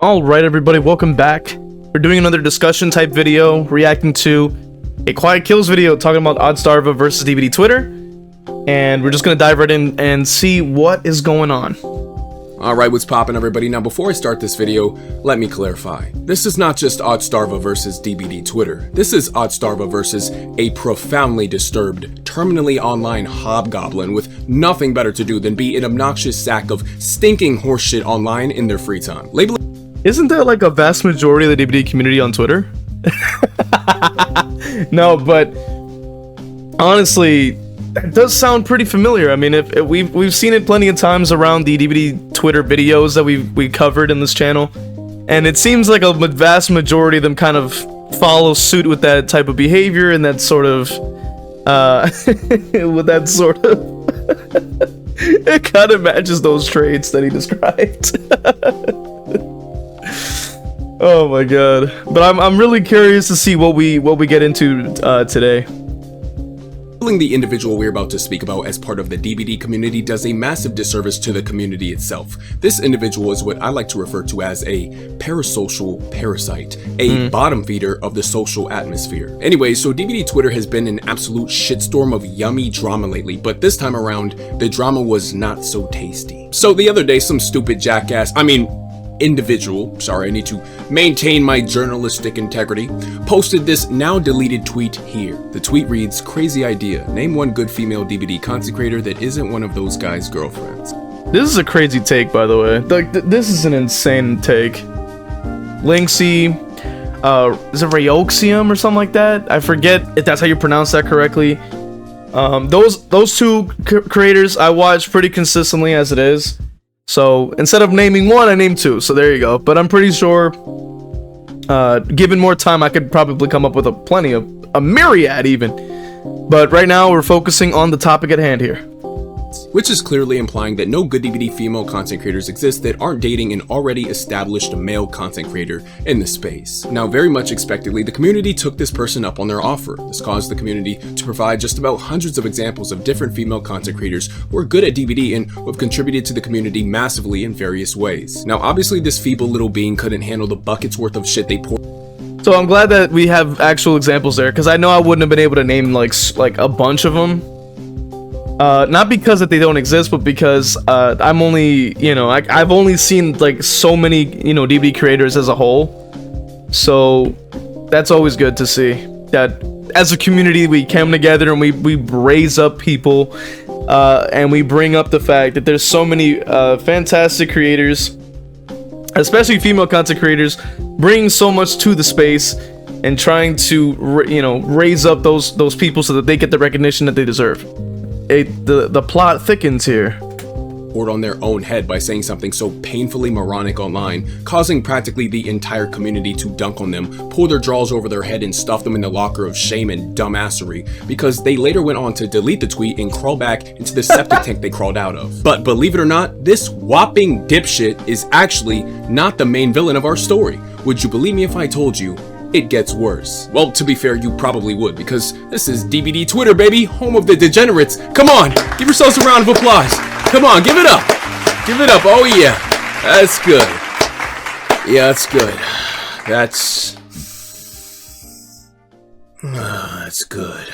All right, everybody, welcome back. We're doing another discussion type video, reacting to a Quiet Kills video talking about Otzdarva versus DBD Twitter, and we're just gonna dive right in and see what is going on. Alright, what's poppin', everybody? Now, before I start this video, let me clarify. This is not just Otzdarva versus DBD Twitter. This is Otzdarva versus a profoundly disturbed, terminally online hobgoblin with nothing better to do than be an obnoxious sack of stinking horseshit online in their free time. Isn't there like a vast majority of the DBD community on Twitter? No, but honestly, that does sound pretty familiar. I mean, if we've seen it plenty of times around the DBD Twitter videos that we covered in this channel, and it seems like a vast majority of them kind of follow suit with that type of behavior and that sort of with that sort of it kind of matches those traits that he described. Oh my god. But I'm really curious to see what we get into today. The individual we're about to speak about as part of the DBD community does a massive disservice to the community itself. This individual is what I like to refer to as a parasocial parasite, a bottom feeder of the social atmosphere. Anyway, so DBD Twitter has been an absolute shitstorm of yummy drama lately, but this time around, the drama was not so tasty. So the other day, some stupid jackass, individual, sorry, I need to maintain my journalistic integrity, posted this now deleted tweet here. The tweet reads, "Crazy idea. Name one good female DBD content creator that isn't one of those guys' girlfriends." This is a crazy take, by the way. Like, this is an insane take. Linksy, is it Rayoxium or something like that? I forget if that's how you pronounce that correctly. Those two creators I watch pretty consistently as it is. So instead of naming one, I named two. So there you go. But I'm pretty sure, given more time, I could probably come up with a myriad even. But right now, we're focusing on the topic at hand here. Which is clearly implying that no good DBD female content creators exist that aren't dating an already established male content creator in the space. Now, very much expectedly, the community took this person up on their offer. This caused the community to provide just about hundreds of examples of different female content creators who are good at DBD and who have contributed to the community massively in various ways. Now, obviously, this feeble little being couldn't handle the buckets worth of shit they poured. So I'm glad that we have actual examples there, because I know I wouldn't have been able to name like a bunch of them. Not because that they don't exist, but because I'm only, I've only seen like so many, DBD creators as a whole. So that's always good to see that as a community we come together and we raise up people, and we bring up the fact that there's so many fantastic creators, especially female content creators, bringing so much to the space and trying to raise up those people so that they get the recognition that they deserve. The plot thickens here. Poured on their own head by saying something so painfully moronic online, causing practically the entire community to dunk on them, pull their drawers over their head and stuff them in the locker of shame and dumbassery, because they later went on to delete the tweet and crawl back into the septic tank they crawled out of. But believe it or not, this whopping dipshit is actually not the main villain of our story. Would you believe me if I told you it gets worse? Well, to be fair, you probably would, because this is DBD Twitter, baby, home of the degenerates. Come on, give yourselves a round of applause. Come on, give it up. Give it up. Oh yeah, that's good. Yeah, that's good. That's good.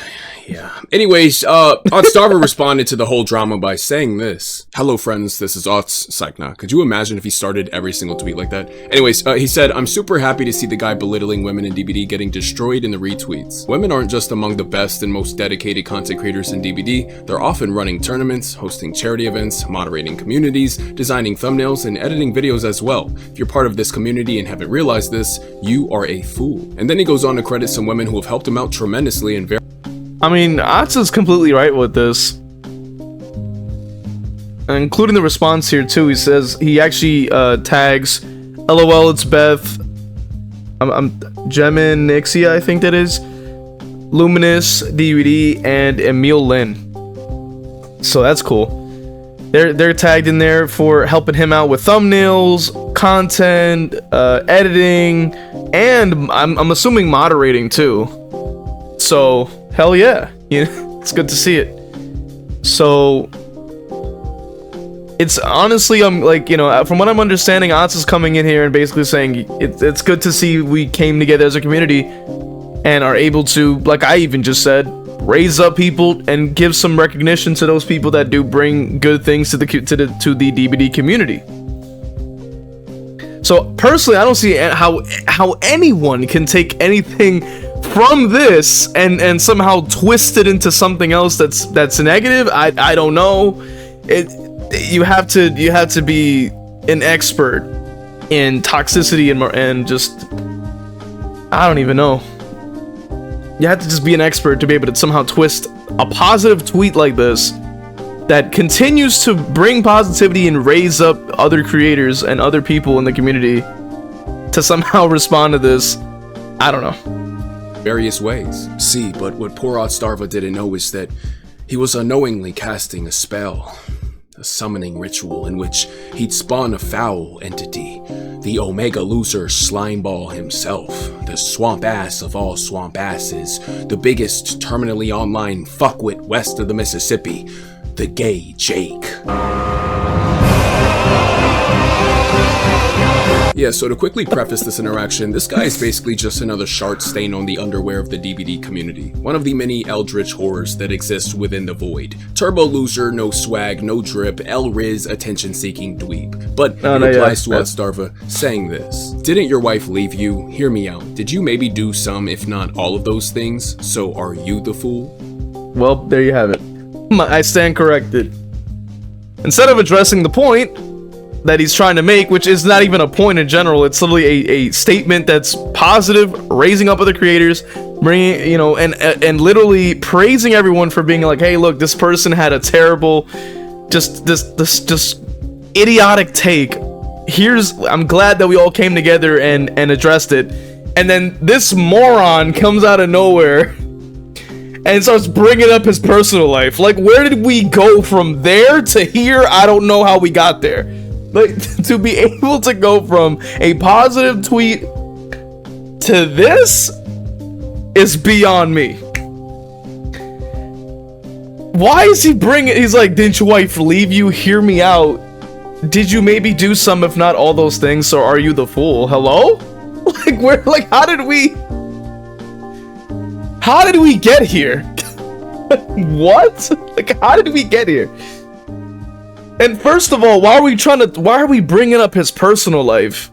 Yeah. Anyways, Otzdarva responded to the whole drama by saying this. "Hello friends, this is Otzdarva. Could you imagine if he started every single tweet like that?" Anyways, he said, "I'm super happy to see the guy belittling women in DBD getting destroyed in the retweets. Women aren't just among the best and most dedicated content creators in DBD, they're often running tournaments, hosting charity events, moderating communities, designing thumbnails, and editing videos as well. If you're part of this community and haven't realized this, you are a fool." And then he goes on to credit some women who have helped him out tremendously and I mean, Otz is completely right with this. And including the response here too, he says he actually tags LOL it's Beth, Gemin Nixia, I think that is, Luminous DBD, and Emil Lin. So that's cool. They're tagged in there for helping him out with thumbnails, content, editing, and I'm assuming moderating too. So hell yeah, it's good to see it. So it's honestly, I'm like, you know, from what I'm understanding, Otz is coming in here and basically saying it's good to see we came together as a community and are able to, like I even just said, raise up people and give some recognition to those people that do bring good things to the DBD community. So personally, I don't see how anyone can take anything from this and somehow twist it into something else that's negative. I don't know. You have to be an expert in toxicity and just, I don't even know. You have to just be an expert to be able to somehow twist a positive tweet like this that continues to bring positivity and raise up other creators and other people in the community to somehow respond to this. I don't know. Various ways. See, but what poor Otzdarva didn't know is that he was unknowingly casting a spell, a summoning ritual in which he'd spawn a foul entity, the Omega Loser Slimeball himself, the swamp ass of all swamp asses, the biggest terminally online fuckwit west of the Mississippi, TheGayJake. Yeah, so to quickly preface this interaction, this guy is basically just another shart stain on the underwear of the DBD community. One of the many eldritch horrors that exist within the void. Turbo loser, no swag, no drip, El-Riz attention-seeking dweeb. But it applies to Otzdarva saying this. Didn't your wife leave you? Hear me out. Did you maybe do some, if not all of those things? So are you the fool? Well, there you have it. I stand corrected. Instead of addressing the point that he's trying to make, which is not even a point in general, it's literally a statement that's positive, raising up other creators, bringing, you know, and literally praising everyone for being like, hey, look, this person had a terrible, just idiotic take. I'm glad that we all came together and addressed it. And then this moron comes out of nowhere and starts bringing up his personal life. Like, where did we go from there to here? I don't know how we got there. Like, to be able to go from a positive tweet to this is beyond me. Why is he bringing? He's like, didn't your wife leave you? Hear me out. Did you maybe do some, if not all those things? So are you the fool? Hello? Like, where? Like, how did we get here? What? Like, how did we get here? And first of all, why are we bringing up his personal life?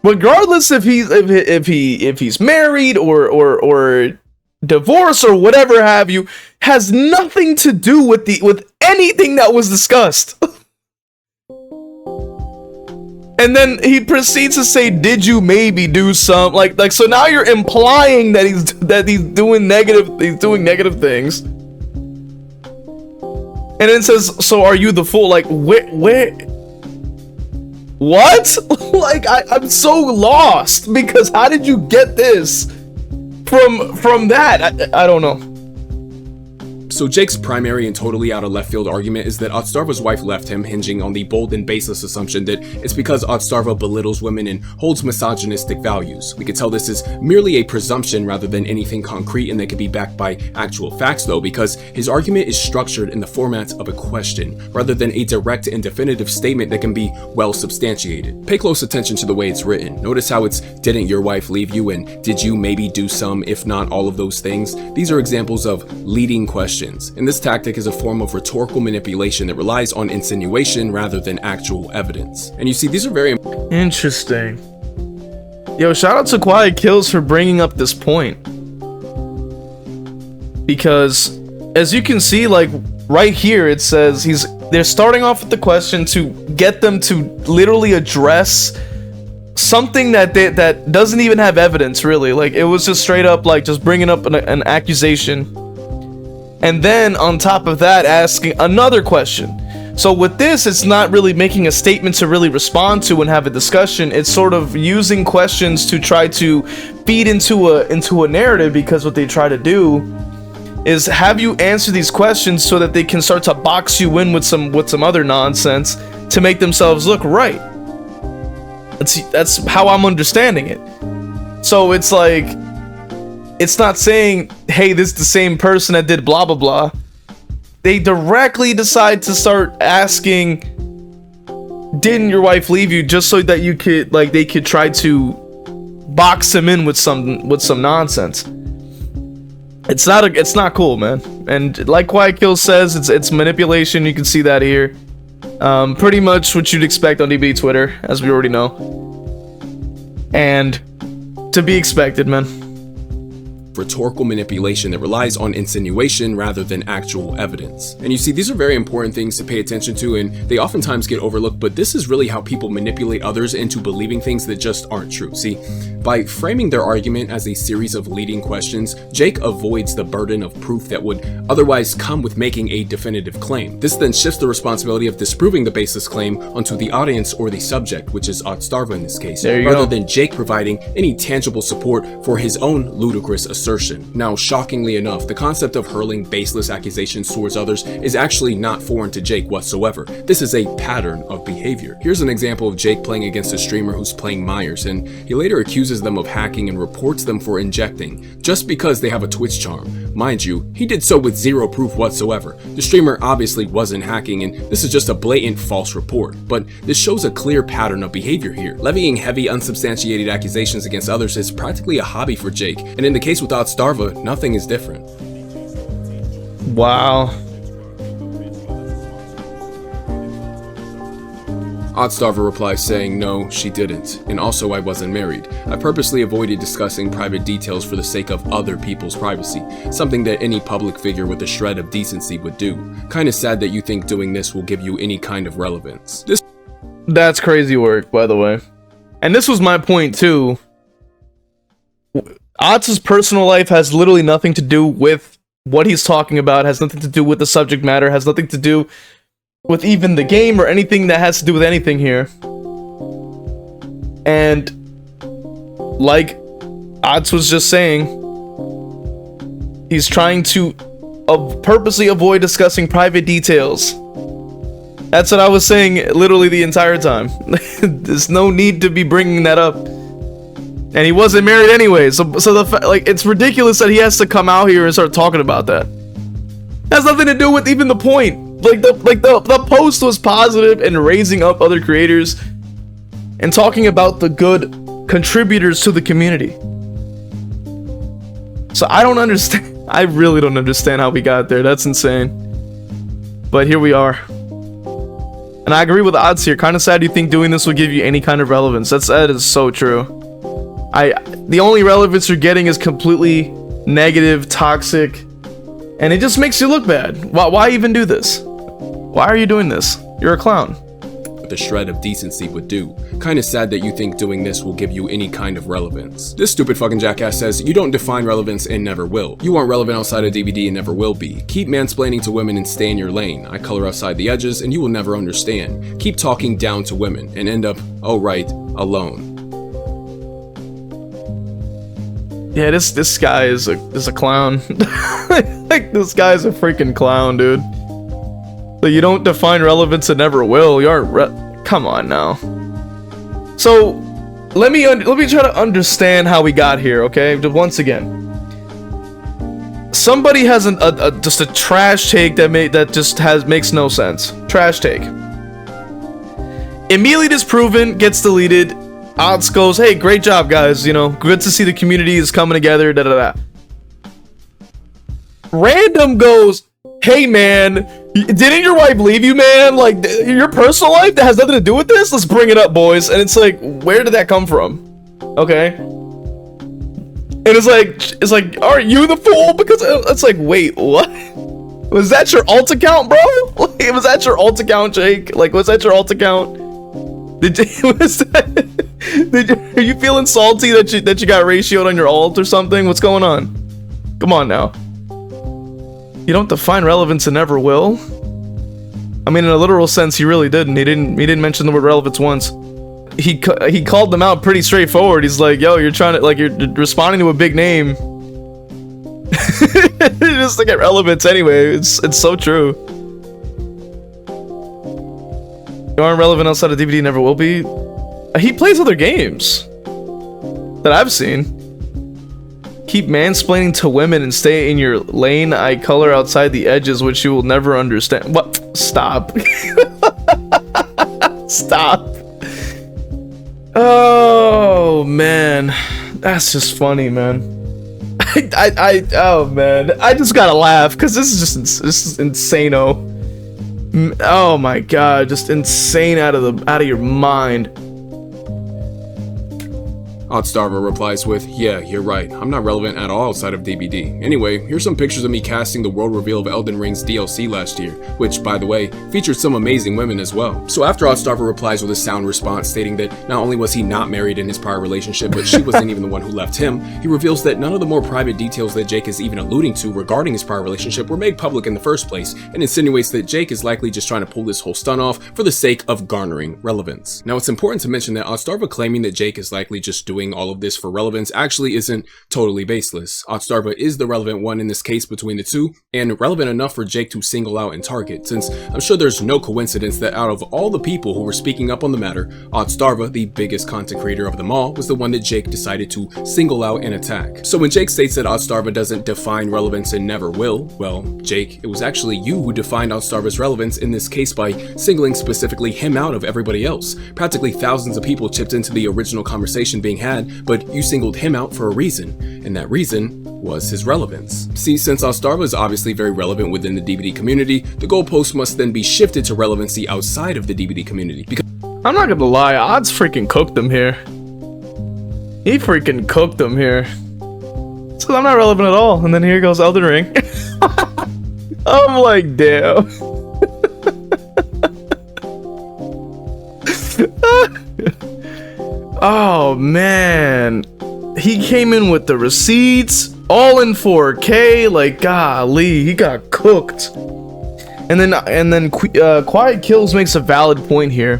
Regardless if he's married or divorced or whatever have you, has nothing to do with anything that was discussed. And then he proceeds to say, did you maybe do some, like so now you're implying that he's doing negative things. And then it says, so are you the fool? Like, where? What? Like, I'm so lost, because how did you get this from that? I don't know. So Jake's primary and totally out of left field argument is that Otzdarva's wife left him, hinging on the bold and baseless assumption that it's because Otzdarva belittles women and holds misogynistic values. We could tell this is merely a presumption rather than anything concrete, and that could be backed by actual facts though, because his argument is structured in the format of a question, rather than a direct and definitive statement that can be well substantiated. Pay close attention to the way it's written. Notice how it's, didn't your wife leave you, and did you maybe do some, if not all of those things? These are examples of leading questions. And this tactic is a form of rhetorical manipulation that relies on insinuation rather than actual evidence. And you see, these are very interesting. Yo, shout out to Quiet Kills for bringing up this point. Because, as you can see, like, right here, it says they're starting off with the question to get them to literally address something that doesn't even have evidence, really. Like, it was just straight up, like, just bringing up an accusation. And then, on top of that, asking another question. So with this, it's not really making a statement to really respond to and have a discussion. It's sort of using questions to try to feed into a narrative, because what they try to do is have you answer these questions so that they can start to box you in with some other nonsense to make themselves look right. That's how I'm understanding it. So it's like, it's not saying, hey, this is the same person that did blah blah blah. They directly decide to start asking didn't your wife leave you just so that you could, like, they could try to box him in with some nonsense? It's not cool, man. And like Quiet Kill says, it's manipulation. You can see that here. Pretty much what you'd expect on DBD Twitter, as we already know. And to be expected, man. Rhetorical manipulation that relies on insinuation rather than actual evidence. And you see, these are very important things to pay attention to, and they oftentimes get overlooked, but this is really how people manipulate others into believing things that just aren't true. See, by framing their argument as a series of leading questions, Jake avoids the burden of proof that would otherwise come with making a definitive claim. This then shifts the responsibility of disproving the baseless claim onto the audience or the subject, which is Otzdarva in this case, rather than Jake providing any tangible support for his own ludicrous assertion. Now, shockingly enough, the concept of hurling baseless accusations towards others is actually not foreign to Jake whatsoever. This is a pattern of behavior. Here's an example of Jake playing against a streamer who's playing Myers, and he later accuses them of hacking and reports them for injecting, just because they have a Twitch charm. Mind you, he did so with zero proof whatsoever. The streamer obviously wasn't hacking, and this is just a blatant false report. But this shows a clear pattern of behavior here. Levying heavy, unsubstantiated accusations against others is practically a hobby for Jake, and in the case with Otzdarva, nothing is different. Wow. Otzdarva replies saying, "No, she didn't, and also I wasn't married. I purposely avoided discussing private details for the sake of other people's privacy, something that any public figure with a shred of decency would do. Kinda sad that you think doing this will give you any kind of relevance." That's crazy work, by the way. And this was my point too. Otz's personal life has literally nothing to do with what he's talking about, has nothing to do with the subject matter, has nothing to do with even the game or anything that has to do with anything here. And like Otz was just saying, he's trying to purposely avoid discussing private details. That's what I was saying literally the entire time. There's no need to be bringing that up. And he wasn't married anyway, so like, it's ridiculous that he has to come out here and start talking about that. It has nothing to do with even the point. The post was positive and raising up other creators and talking about the good contributors to the community. So I don't understand. I really don't understand how we got there. That's insane. But here we are. And I agree with Otz here. Kind of sad you think doing this will give you any kind of relevance. That is so true. The only relevance you're getting is completely negative, toxic, and it just makes you look bad. Why even do this? Why are you doing this? You're a clown. The shred of decency would do. Kinda sad that you think doing this will give you any kind of relevance. This stupid fucking jackass says, "You don't define relevance and never will. You aren't relevant outside of DBD and never will be. Keep mansplaining to women and stay in your lane. I color outside the edges and you will never understand. Keep talking down to women and end up, oh right, alone." Yeah, this guy is a clown. Like, this guy's a freaking clown, dude. So you don't define relevance and never will. You aren't. Come on now. So let me try to understand how we got here. Okay, once again, somebody has just a trash take that makes no sense. Trash take. Immediately disproven, gets deleted. Otz goes, "Hey, great job, guys. You know, good to see the community is coming together." Da da da. Random goes, "Hey, man, didn't your wife leave you, man? Like, your personal life that has nothing to do with this? Let's bring it up, boys." And it's like, where did that come from? Okay. And it's like, aren't you the fool? Because it's like, wait, what? Was that your alt account, bro? Like, was that your alt account, Jake? Like, was that your alt account? Are you feeling salty that you got ratioed on your alt or something? What's going on? Come on now. You don't define relevance and never will. I mean, in a literal sense, he really didn't. He didn't mention the word relevance once. He called them out pretty straightforward. He's like, "Yo, you're responding to a big name just to get relevance anyway." It's so true. You aren't relevant outside of DBD, never will be. He plays other games that I've seen. Keep mansplaining to women and stay in your lane. I color outside the edges, which you will never understand. What? Stop. Stop. Oh man, that's just funny, man. Oh man, I just gotta laugh because this is insano. Oh my god, just insane out of your mind. Otzdarva replies with, yeah, you're right, I'm not relevant at all outside of DBD. Anyway, here's some pictures of me casting the world reveal of Elden Ring's DLC last year, which, by the way, featured some amazing women as well. So after Otzdarva replies with a sound response stating that not only was he not married in his prior relationship, but she wasn't even the one who left him, he reveals that none of the more private details that Jake is even alluding to regarding his prior relationship were made public in the first place, and insinuates that Jake is likely just trying to pull this whole stunt off for the sake of garnering relevance. Now it's important to mention that Otzdarva claiming that Jake is likely just doing all of this for relevance actually isn't totally baseless. Otzdarva is the relevant one in this case between the two, and relevant enough for Jake to single out and target, since I'm sure there's no coincidence that out of all the people who were speaking up on the matter, Otzdarva, the biggest content creator of them all, was the one that Jake decided to single out and attack. So when Jake states that Otzdarva doesn't define relevance and never will, well, Jake, it was actually you who defined Otzdarva's relevance in this case by singling specifically him out of everybody else. Practically thousands of people chipped into the original conversation being had, but you singled him out for a reason, and that reason was his relevance. See, since Otzdarva is obviously very relevant within the DBD community, the goalpost must then be shifted to relevancy outside of the DBD community. Because I'm not gonna lie, Odds freaking cooked him here. He freaking cooked him here. So I'm not relevant at all, and then here goes Elden Ring. I'm like, damn. Oh man, he came in with the receipts, all in 4K. Like, golly, he got cooked. And then Quiet Kills makes a valid point here,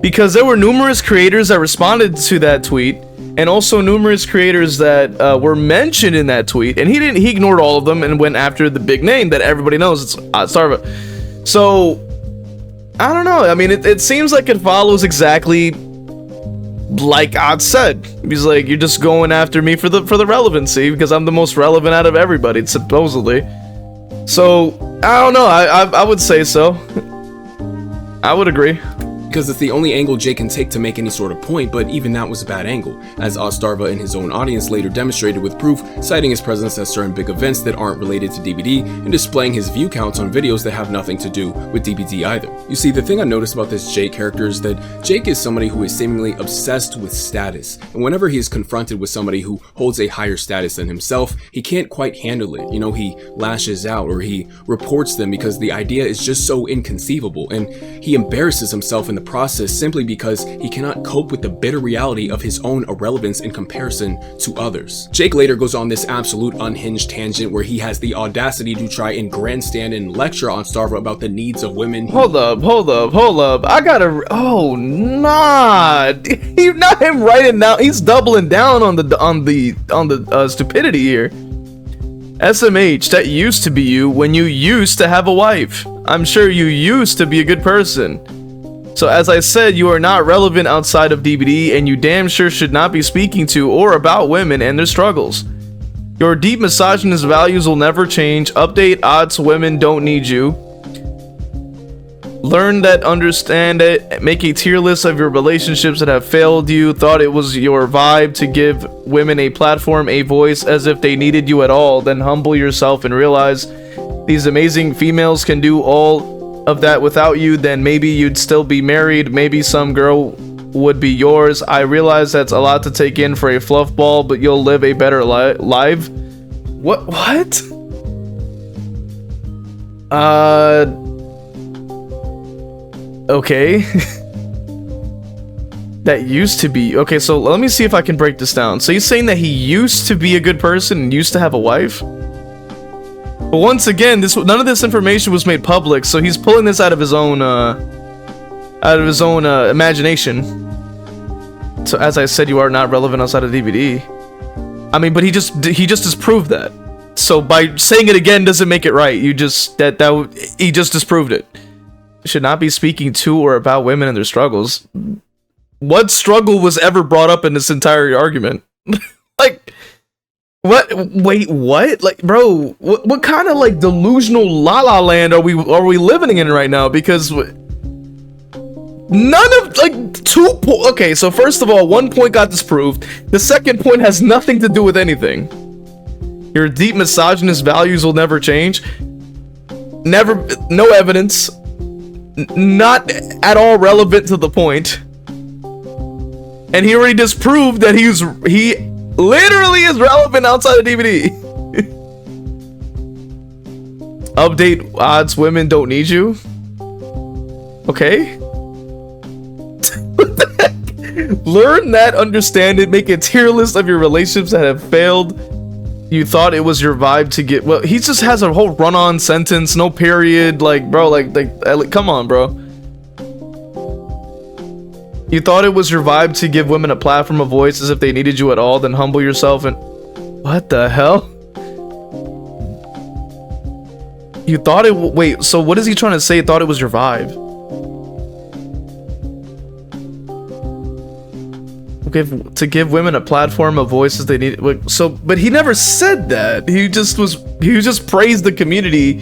because there were numerous creators that responded to that tweet, and also numerous creators that were mentioned in that tweet, and he ignored all of them and went after the big name that everybody knows. It's Otzdarva. So I don't know. I mean, it seems like it follows exactly like Odd said. He's like, you're just going after me for the relevancy because I'm the most relevant out of everybody, supposedly. So I don't know. I would say so. I would agree. Because it's the only angle Jake can take to make any sort of point, but even that was a bad angle, as Otzdarva in his own audience later demonstrated with proof, citing his presence at certain big events that aren't related to DBD, and displaying his view counts on videos that have nothing to do with DBD either. You see, the thing I noticed about this Jake character is that Jake is somebody who is seemingly obsessed with status, and whenever he is confronted with somebody who holds a higher status than himself, he can't quite handle it. You know, he lashes out or he reports them because the idea is just so inconceivable, and he embarrasses himself in the process simply because he cannot cope with the bitter reality of his own irrelevance in comparison to others. Jake later goes on this absolute unhinged tangent where he has the audacity to try and grandstand and lecture on Otzdarva about the needs of women. Hold up. I gotta. Oh nah, he's not him writing down. He's doubling down on the stupidity here. SMH, that used to be you when you used to have a wife. I'm sure you used to be a good person. So as I said, you are not relevant outside of DBD, and you damn sure should not be speaking to or about women and their struggles. Your deep misogynist values will never change. Update odds, women don't need you. Learn that, understand it, make a tier list of your relationships that have failed you. Thought it was your vibe to give women a platform, a voice, as if they needed you at all. Then humble yourself and realize these amazing females can do all of that without you. Then maybe you'd still be married. Maybe some girl would be yours. I realize that's a lot to take in for a fluff ball, but you'll live a better life. What? Okay. That used to be. Okay, so let me see if I can break this down. So he's saying that he used to be a good person and used to have a wife? But once again, none of this information was made public, so he's pulling this out of his own imagination. So as I said, you are not relevant outside of DVD. I mean, but he just disproved that. So by saying it again doesn't make it right. He just disproved it. Should not be speaking to or about women and their struggles. What struggle was ever brought up in this entire argument? Like, what? Wait, what? Like, bro, what kind of like delusional la la land are we living in right now? Because None of, like, okay, so first of all, 1 point got disproved. The second point has nothing to do with anything. Your deep misogynist values will never change. Never, no evidence. Not at all relevant to the point. And he already disproved that he literally is relevant outside of DBD. Update odds, women don't need you. Okay. What the heck? Learn that, understand it, make a tier list of your relationships that have failed. You thought it was your vibe to get, well, he just has a whole run-on sentence, no period, like, bro, like, come on, bro. You thought it was your vibe to give women a platform, a voice, as if they needed you at all, then humble yourself and... What the hell? You thought it... Wait, so what is he trying to say? Thought it was your vibe? To give women a platform, a voice as they need. So, but he never said that. He just praised the community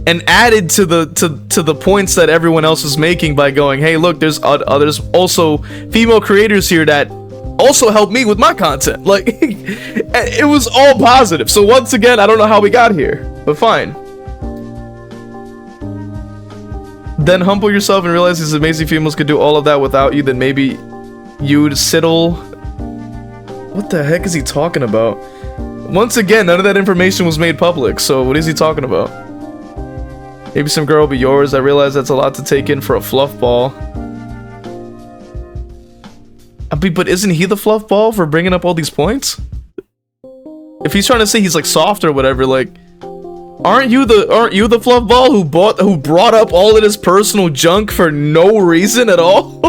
and added to the points that everyone else was making by going, hey, look, there's also female creators here that also help me with my content. Like, it was all positive. So once again, I don't know how we got here, but fine. Then humble yourself and realize these amazing females could do all of that without you. Then maybe you'd settle. What the heck is he talking about? Once again, none of that information was made public, so what is he talking about? Maybe some girl will be yours. I realize that's a lot to take in for a fluff ball. I mean, but isn't he the fluff ball for bringing up all these points? If he's trying to say he's like soft or whatever, like, aren't you the fluff ball who brought up all of this personal junk for no reason at all?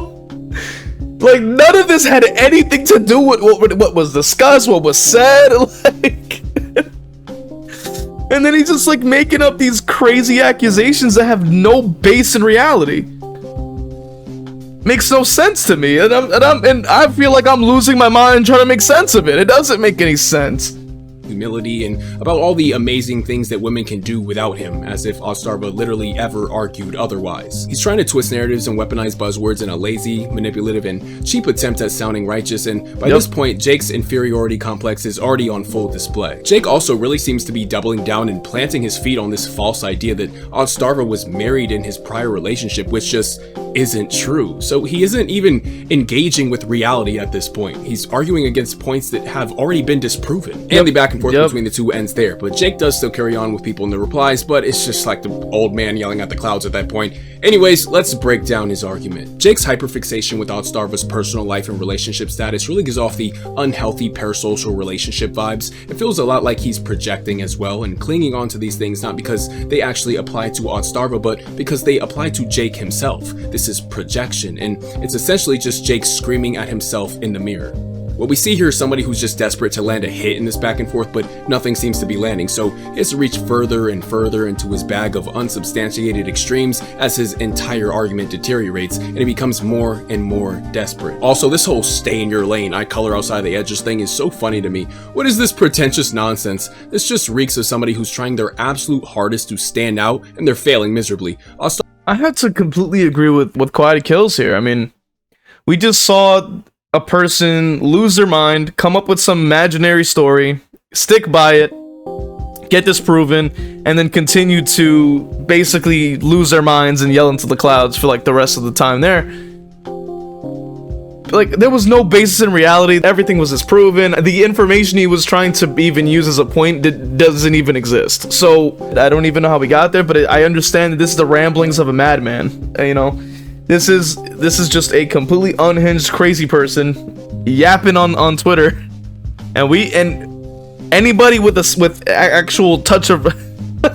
Like, none of this had anything to do with what was discussed, what was said, like... And then he's just, like, making up these crazy accusations that have no base in reality. Makes no sense to me, and I feel like I'm losing my mind trying to make sense of it. It doesn't make any sense. Humility and about all the amazing things that women can do without him, as if Otzdarva literally ever argued otherwise. He's trying to twist narratives and weaponize buzzwords in a lazy, manipulative, and cheap attempt at sounding righteous, and by this point, Jake's inferiority complex is already on full display. Jake also really seems to be doubling down and planting his feet on this false idea that Otzdarva was married in his prior relationship, which just isn't true. So he isn't even engaging with reality at this point. He's arguing against points that have already been disproven. And the back and forth between the two ends there, but Jake does still carry on with people in the replies, but it's just like the old man yelling at the clouds at that point. Anyways, let's break down his argument. Jake's hyperfixation with Otzdarva's personal life and relationship status really gives off the unhealthy parasocial relationship vibes. It feels a lot like he's projecting as well and clinging on to these things not because they actually apply to Otzdarva, but because they apply to Jake himself. This is projection, and it's essentially just Jake screaming at himself in the mirror. What we see here is somebody who's just desperate to land a hit in this back and forth, but nothing seems to be landing, so he has to reach further and further into his bag of unsubstantiated extremes as his entire argument deteriorates, and he becomes more and more desperate. Also, this whole stay in your lane, I color outside the edges thing is so funny to me. What is this pretentious nonsense? This just reeks of somebody who's trying their absolute hardest to stand out, and they're failing miserably. I had to completely agree with Quiet Kills here. I mean, we just saw a person lose their mind, come up with some imaginary story, stick by it, get disproven, and then continue to basically lose their minds and yell into the clouds for like the rest of the time there. Like, there was no basis in reality. Everything was disproven. The information he was trying to even use as a point doesn't even exist. So I don't even know how we got there, but I understand that this is the ramblings of a madman. You know, this is just a completely unhinged, crazy person yapping on Twitter, and anybody with actual touch of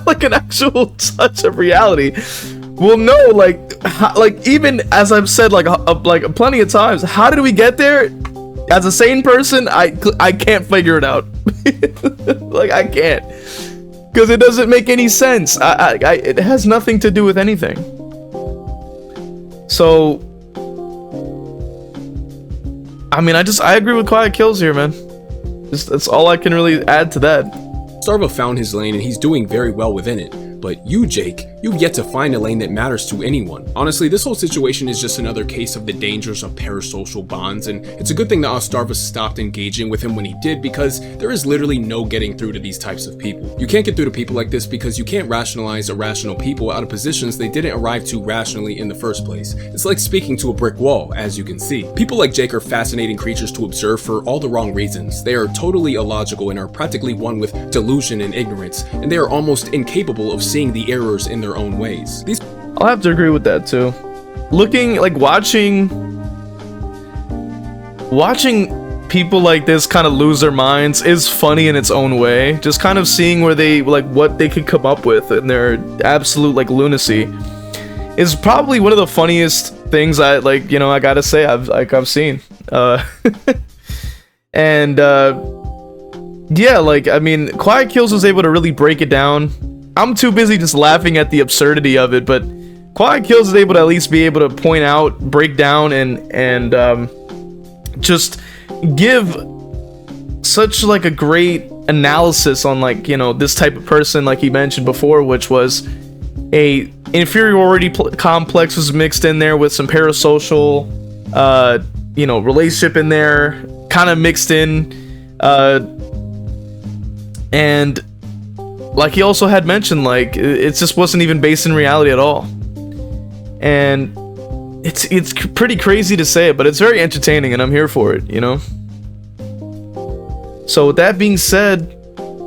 like an actual touch of reality will know, like even as I've said like plenty of times, how did we get there? As a sane person, I can't figure it out. Like, I can't, because it doesn't make any sense. It has nothing to do with anything. So I mean, I agree with Quiet Kills here, man. That's all I can really add to that. Otzdarva found his lane and he's doing very well within it, but you, Jake, You've yet to find a lane that matters to anyone. Honestly, this whole situation is just another case of the dangers of parasocial bonds, and it's a good thing that Otzdarva stopped engaging with him when he did, because there is literally no getting through to these types of people. You can't get through to people like this because you can't rationalize irrational people out of positions they didn't arrive to rationally in the first place. It's like speaking to a brick wall, as you can see. People like Jake are fascinating creatures to observe for all the wrong reasons. They are totally illogical and are practically one with delusion and ignorance, and they are almost incapable of seeing the errors in their own ways. I'll have to agree with that too. Watching people like this kind of lose their minds is funny in its own way. Just kind of seeing where they what they could come up with in their absolute lunacy is probably one of the funniest things I gotta say I've seen. And yeah, I mean, Quiet Kills was able to really break it down. I'm too busy just laughing at the absurdity of it, but Quiet Kills is able to at least be able to point out, break down, and just give such a great analysis on this type of person, like he mentioned before, which was a inferiority complex was mixed in there with some parasocial relationship in there, kind of mixed in, and like he also had mentioned, it just wasn't even based in reality at all. And it's pretty crazy to say it, but it's very entertaining, and I'm here for it, So with that being said,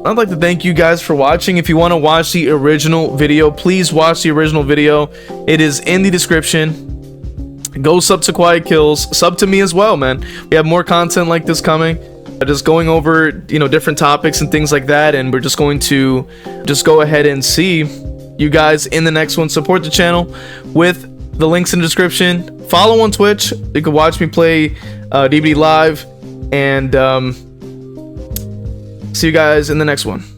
I'd like to thank you guys for watching. If you want to watch the original video, please watch the original video. It is in the description. Go sub to Quiet Kills. Sub to me as well, man. We have more content like this coming. Just going over, different topics and things like that, and we're just going to go ahead and see you guys in the next one. Support the channel with the links in the description. Follow on Twitch. You can watch me play DBD live, and see you guys in the next one.